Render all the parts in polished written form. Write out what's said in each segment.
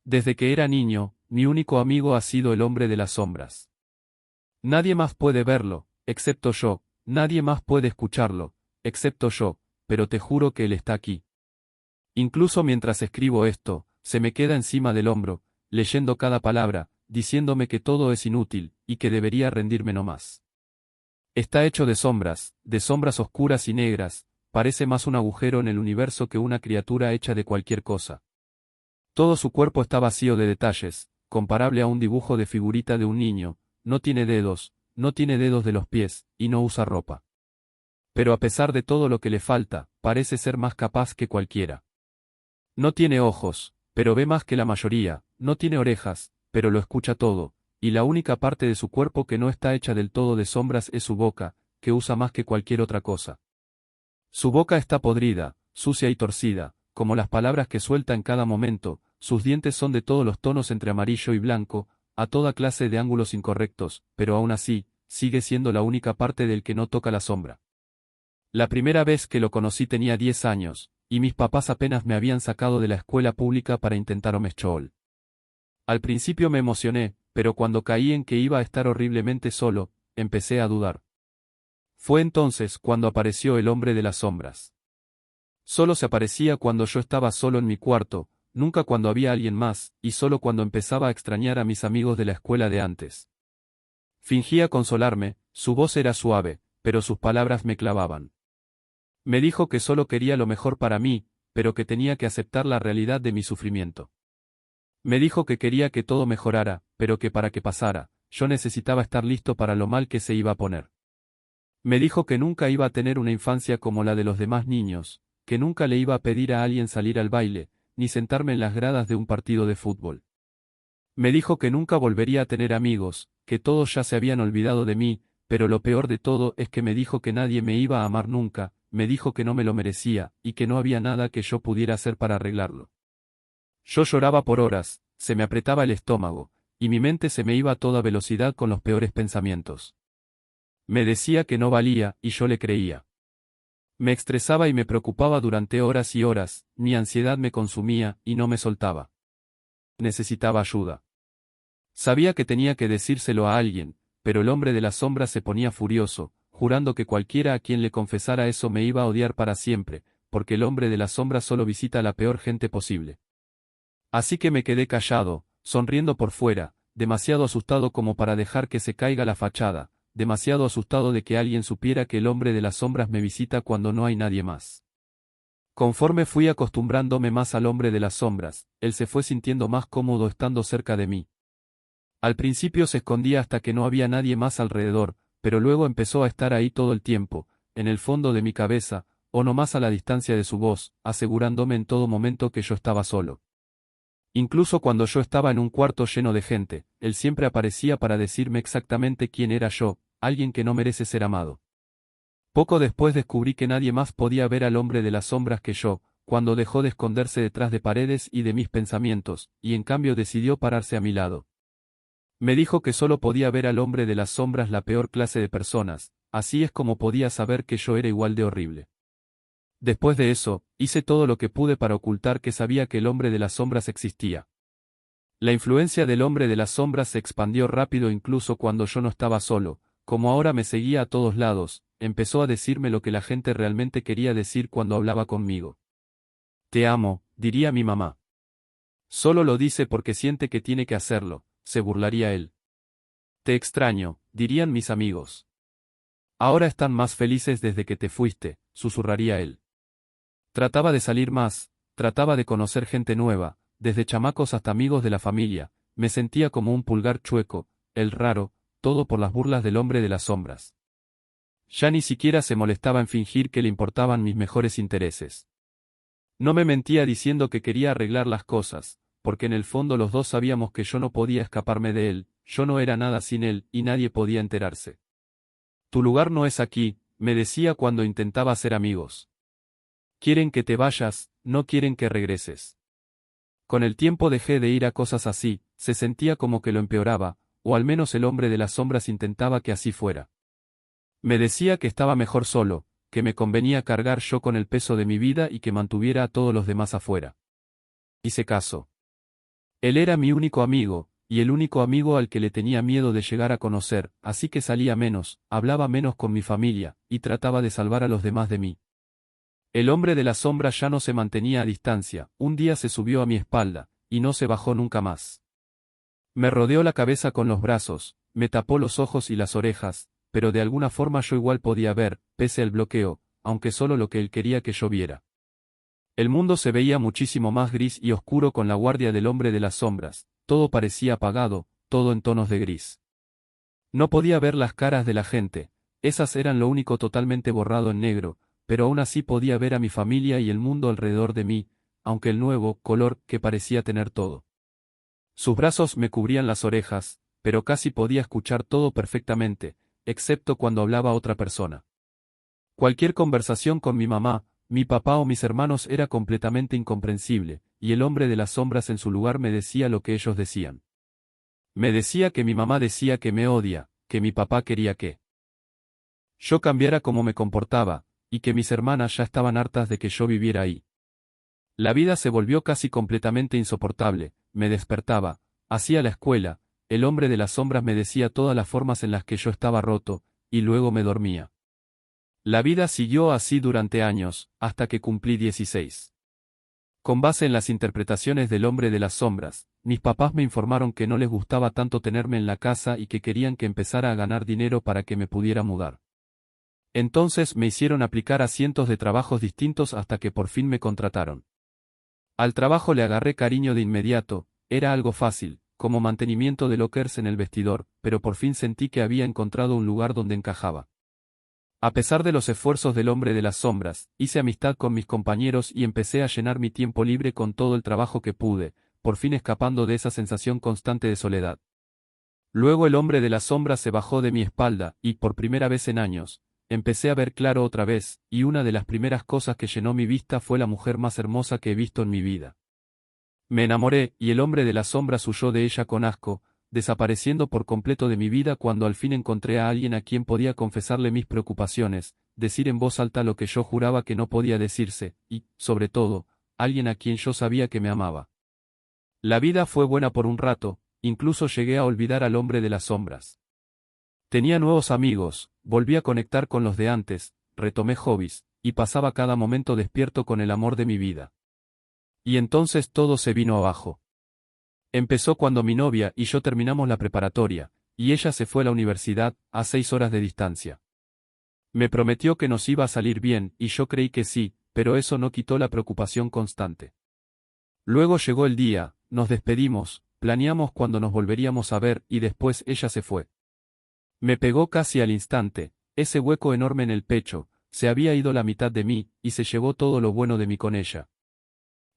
Desde que era niño, mi único amigo ha sido el hombre de las sombras. Nadie más puede verlo, excepto yo, nadie más puede escucharlo, excepto yo, pero te juro que él está aquí. Incluso mientras escribo esto, se me queda encima del hombro, leyendo cada palabra, diciéndome que todo es inútil, y que debería rendirme no más. Está hecho de sombras oscuras y negras, parece más un agujero en el universo que una criatura hecha de cualquier cosa. Todo su cuerpo está vacío de detalles, comparable a un dibujo de figurita de un niño, no tiene dedos de los pies, y no usa ropa. Pero a pesar de todo lo que le falta, parece ser más capaz que cualquiera. No tiene ojos, pero ve más que la mayoría, no tiene orejas, pero lo escucha todo, y la única parte de su cuerpo que no está hecha del todo de sombras es su boca, que usa más que cualquier otra cosa. Su boca está podrida, sucia y torcida, como las palabras que suelta en cada momento, sus dientes son de todos los tonos entre amarillo y blanco, a toda clase de ángulos incorrectos, pero aún así, sigue siendo la única parte del que no toca la sombra. La primera vez que lo conocí tenía 10 años, y mis papás apenas me habían sacado de la escuela pública para intentar Omeschool. Al principio me emocioné, pero cuando caí en que iba a estar horriblemente solo, empecé a dudar. Fue entonces cuando apareció el hombre de las sombras. Solo se aparecía cuando yo estaba solo en mi cuarto, nunca cuando había alguien más, y solo cuando empezaba a extrañar a mis amigos de la escuela de antes. Fingía consolarme, su voz era suave, pero sus palabras me clavaban. Me dijo que solo quería lo mejor para mí, pero que tenía que aceptar la realidad de mi sufrimiento. Me dijo que quería que todo mejorara, pero que para que pasara, yo necesitaba estar listo para lo mal que se iba a poner. Me dijo que nunca iba a tener una infancia como la de los demás niños, que nunca le iba a pedir a alguien salir al baile, ni sentarme en las gradas de un partido de fútbol. Me dijo que nunca volvería a tener amigos, que todos ya se habían olvidado de mí, pero lo peor de todo es que me dijo que nadie me iba a amar nunca, me dijo que no me lo merecía, y que no había nada que yo pudiera hacer para arreglarlo. Yo lloraba por horas, se me apretaba el estómago, y mi mente se me iba a toda velocidad con los peores pensamientos. Me decía que no valía, y yo le creía. Me estresaba y me preocupaba durante horas y horas, mi ansiedad me consumía, y no me soltaba. Necesitaba ayuda. Sabía que tenía que decírselo a alguien, pero el hombre de las sombras se ponía furioso, jurando que cualquiera a quien le confesara eso me iba a odiar para siempre, porque el hombre de las sombras solo visita a la peor gente posible. Así que me quedé callado, sonriendo por fuera, demasiado asustado como para dejar que se caiga la fachada, demasiado asustado de que alguien supiera que el hombre de las sombras me visita cuando no hay nadie más. Conforme fui acostumbrándome más al hombre de las sombras, él se fue sintiendo más cómodo estando cerca de mí. Al principio se escondía hasta que no había nadie más alrededor, pero luego empezó a estar ahí todo el tiempo, en el fondo de mi cabeza, o no más a la distancia de su voz, asegurándome en todo momento que yo estaba solo. Incluso cuando yo estaba en un cuarto lleno de gente, él siempre aparecía para decirme exactamente quién era yo, alguien que no merece ser amado. Poco después descubrí que nadie más podía ver al hombre de las sombras que yo, cuando dejó de esconderse detrás de paredes y de mis pensamientos, y en cambio decidió pararse a mi lado. Me dijo que solo podía ver al hombre de las sombras la peor clase de personas, así es como podía saber que yo era igual de horrible. Después de eso, hice todo lo que pude para ocultar que sabía que el hombre de las sombras existía. La influencia del hombre de las sombras se expandió rápido incluso cuando yo no estaba solo, como ahora me seguía a todos lados, empezó a decirme lo que la gente realmente quería decir cuando hablaba conmigo. Te amo, diría mi mamá. Solo lo dice porque siente que tiene que hacerlo, se burlaría él. Te extraño, dirían mis amigos. Ahora están más felices desde que te fuiste, susurraría él. Trataba de salir más, trataba de conocer gente nueva, desde chamacos hasta amigos de la familia, me sentía como un pulgar chueco, el raro, todo por las burlas del hombre de las sombras. Ya ni siquiera se molestaba en fingir que le importaban mis mejores intereses. No me mentía diciendo que quería arreglar las cosas, porque en el fondo los dos sabíamos que yo no podía escaparme de él, yo no era nada sin él y nadie podía enterarse. Tu lugar no es aquí, me decía cuando intentaba ser amigos. Quieren que te vayas, no quieren que regreses. Con el tiempo dejé de ir a cosas así, se sentía como que lo empeoraba, o al menos el hombre de las sombras intentaba que así fuera. Me decía que estaba mejor solo, que me convenía cargar yo con el peso de mi vida y que mantuviera a todos los demás afuera. Hice caso. Él era mi único amigo, y el único amigo al que le tenía miedo de llegar a conocer, así que salía menos, hablaba menos con mi familia, y trataba de salvar a los demás de mí. El hombre de la sombra ya no se mantenía a distancia, un día se subió a mi espalda, y no se bajó nunca más. Me rodeó la cabeza con los brazos, me tapó los ojos y las orejas, pero de alguna forma yo igual podía ver, pese al bloqueo, aunque solo lo que él quería que yo viera. El mundo se veía muchísimo más gris y oscuro con la guardia del hombre de las sombras, todo parecía apagado, todo en tonos de gris. No podía ver las caras de la gente, esas eran lo único totalmente borrado en negro, pero aún así podía ver a mi familia y el mundo alrededor de mí, aunque el nuevo color que parecía tener todo. Sus brazos me cubrían las orejas, pero casi podía escuchar todo perfectamente, excepto cuando hablaba otra persona. Cualquier conversación con mi mamá, mi papá o mis hermanos era completamente incomprensible, y el hombre de las sombras en su lugar me decía lo que ellos decían. Me decía que mi mamá decía que me odia, que mi papá quería que yo cambiara como me comportaba, y que mis hermanas ya estaban hartas de que yo viviera ahí. La vida se volvió casi completamente insoportable, me despertaba, hacía la escuela, el hombre de las sombras me decía todas las formas en las que yo estaba roto, y luego me dormía. La vida siguió así durante años, hasta que cumplí 16. Con base en las interpretaciones del hombre de las sombras, mis papás me informaron que no les gustaba tanto tenerme en la casa y que querían que empezara a ganar dinero para que me pudiera mudar. Entonces me hicieron aplicar a cientos de trabajos distintos hasta que por fin me contrataron. Al trabajo le agarré cariño de inmediato, era algo fácil, como mantenimiento de lockers en el vestidor, pero por fin sentí que había encontrado un lugar donde encajaba. A pesar de los esfuerzos del hombre de las sombras, hice amistad con mis compañeros y empecé a llenar mi tiempo libre con todo el trabajo que pude, por fin escapando de esa sensación constante de soledad. Luego el hombre de las sombras se bajó de mi espalda, y por primera vez en años, empecé a ver claro otra vez, y una de las primeras cosas que llenó mi vista fue la mujer más hermosa que he visto en mi vida. Me enamoré, y el hombre de las sombras huyó de ella con asco, desapareciendo por completo de mi vida cuando al fin encontré a alguien a quien podía confesarle mis preocupaciones, decir en voz alta lo que yo juraba que no podía decirse, y, sobre todo, alguien a quien yo sabía que me amaba. La vida fue buena por un rato, incluso llegué a olvidar al hombre de las sombras. Tenía nuevos amigos, volví a conectar con los de antes, retomé hobbies, y pasaba cada momento despierto con el amor de mi vida. Y entonces todo se vino abajo. Empezó cuando mi novia y yo terminamos la preparatoria, y ella se fue a la universidad, a 6 horas de distancia. Me prometió que nos iba a salir bien, y yo creí que sí, pero eso no quitó la preocupación constante. Luego llegó el día, nos despedimos, planeamos cuándo nos volveríamos a ver y después ella se fue. Me pegó casi al instante, ese hueco enorme en el pecho, se había ido la mitad de mí, y se llevó todo lo bueno de mí con ella.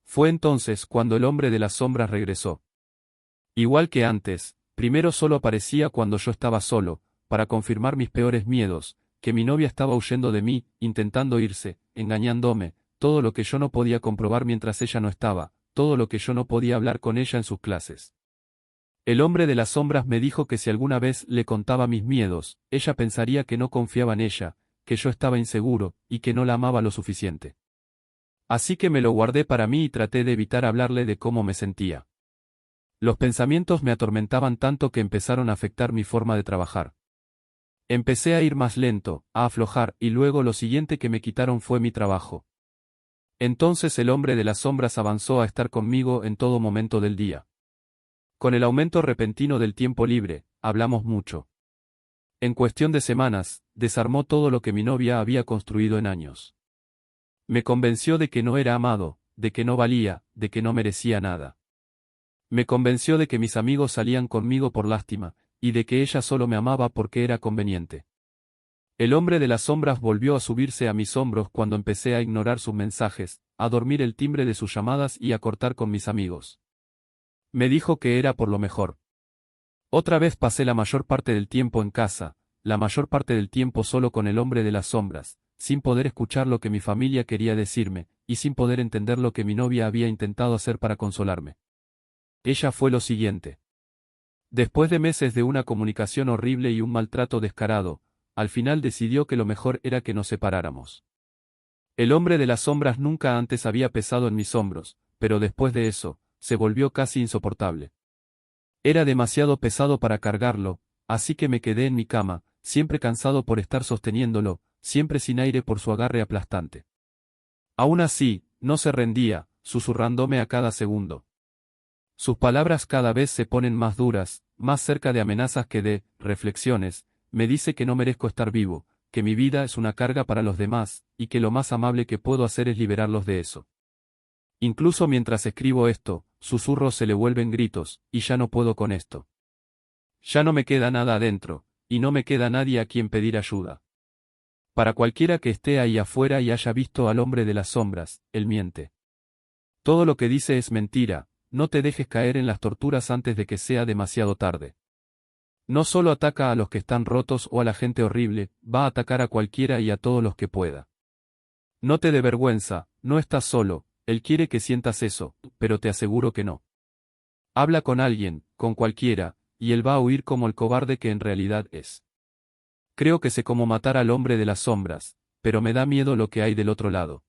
Fue entonces cuando el hombre de las sombras regresó. Igual que antes, primero solo aparecía cuando yo estaba solo, para confirmar mis peores miedos, que mi novia estaba huyendo de mí, intentando irse, engañándome, todo lo que yo no podía comprobar mientras ella no estaba, todo lo que yo no podía hablar con ella en sus clases. El hombre de las sombras me dijo que si alguna vez le contaba mis miedos, ella pensaría que no confiaba en ella, que yo estaba inseguro, y que no la amaba lo suficiente. Así que me lo guardé para mí y traté de evitar hablarle de cómo me sentía. Los pensamientos me atormentaban tanto que empezaron a afectar mi forma de trabajar. Empecé a ir más lento, a aflojar, y luego lo siguiente que me quitaron fue mi trabajo. Entonces el hombre de las sombras avanzó a estar conmigo en todo momento del día. Con el aumento repentino del tiempo libre, hablamos mucho. En cuestión de semanas, desarmó todo lo que mi novia había construido en años. Me convenció de que no era amado, de que no valía, de que no merecía nada. Me convenció de que mis amigos salían conmigo por lástima, y de que ella solo me amaba porque era conveniente. El hombre de las sombras volvió a subirse a mis hombros cuando empecé a ignorar sus mensajes, a dormir el timbre de sus llamadas y a cortar con mis amigos. Me dijo que era por lo mejor. Otra vez pasé la mayor parte del tiempo en casa, la mayor parte del tiempo solo con el hombre de las sombras, sin poder escuchar lo que mi familia quería decirme, y sin poder entender lo que mi novia había intentado hacer para consolarme. Ella fue lo siguiente. Después de meses de una comunicación horrible y un maltrato descarado, al final decidió que lo mejor era que nos separáramos. El hombre de las sombras nunca antes había pesado en mis hombros, pero después de eso, se volvió casi insoportable. Era demasiado pesado para cargarlo, así que me quedé en mi cama, siempre cansado por estar sosteniéndolo, siempre sin aire por su agarre aplastante. Aún así, no se rendía, susurrándome a cada segundo. Sus palabras cada vez se ponen más duras, más cerca de amenazas que de reflexiones. Me dice que no merezco estar vivo, que mi vida es una carga para los demás, y que lo más amable que puedo hacer es liberarlos de eso. Incluso mientras escribo esto, susurros se le vuelven gritos, y ya no puedo con esto. Ya no me queda nada adentro, y no me queda nadie a quien pedir ayuda. Para cualquiera que esté ahí afuera y haya visto al hombre de las sombras, él miente. Todo lo que dice es mentira, no te dejes caer en las torturas antes de que sea demasiado tarde. No solo ataca a los que están rotos o a la gente horrible, va a atacar a cualquiera y a todos los que pueda. No te dé vergüenza, no estás solo, él quiere que sientas eso, pero te aseguro que no. Habla con alguien, con cualquiera, y él va a huir como el cobarde que en realidad es. Creo que sé cómo matar al hombre de las sombras, pero me da miedo lo que hay del otro lado.